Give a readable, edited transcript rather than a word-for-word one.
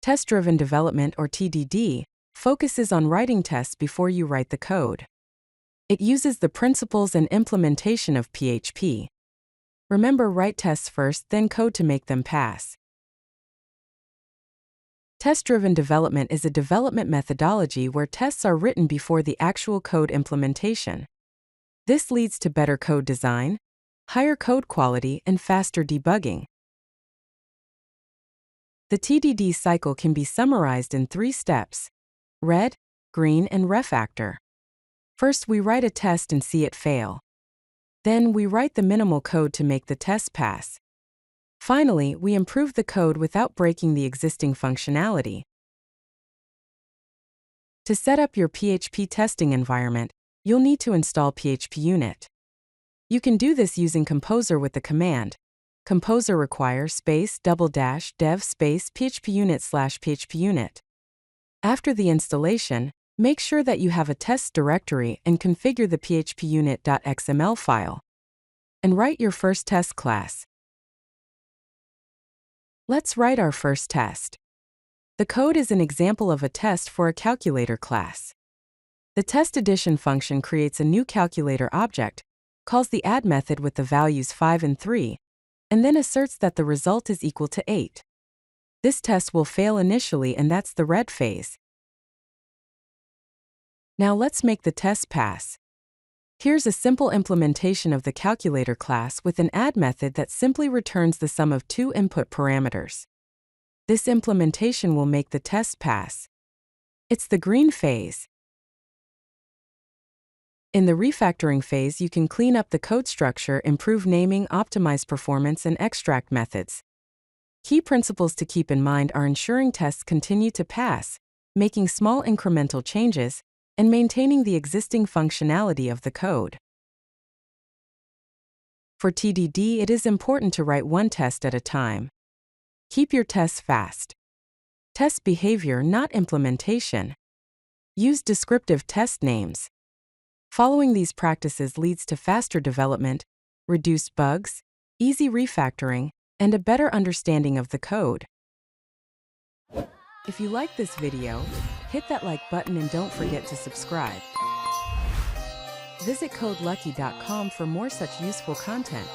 Test-driven development, or TDD, focuses on writing tests before you write the code. It uses the principles and implementation of PHP. Remember, write tests first, then code to make them pass. Test-driven development is a development methodology where tests are written before the actual code implementation. This leads to better code design, higher code quality, and faster debugging. The TDD cycle can be summarized in 3 steps: red, green, and refactor. First, we write a test and see it fail. Then, we write the minimal code to make the test pass. Finally, we improve the code without breaking the existing functionality. To set up your PHP testing environment, you'll need to install PHPUnit. You can do this using Composer with the command composer require /dev PHPUnit/PHPUnit. After the installation, make sure that you have a test directory and configure the PHPUnit.xml file. And write your first test class. Let's write our first test. The code is an example of a test for a calculator class. The test_addition function creates a new calculator object, calls the add method with the values 5 and 3, and then asserts that the result is equal to 8. This test will fail initially, and that's the red phase. Now let's make the test pass. Here's a simple implementation of the calculator class with an add method that simply returns the sum of 2 input parameters. This implementation will make the test pass. It's the green phase. In the refactoring phase, you can clean up the code structure, improve naming, optimize performance, and extract methods. Key principles to keep in mind are ensuring tests continue to pass, making small incremental changes, and maintaining the existing functionality of the code. For TDD, it is important to write one test at a time. Keep your tests fast. Test behavior, not implementation. Use descriptive test names. Following these practices leads to faster development, reduced bugs, easy refactoring, and a better understanding of the code. If you like this video, hit that like button and don't forget to subscribe. Visit codelucky.com for more such useful content.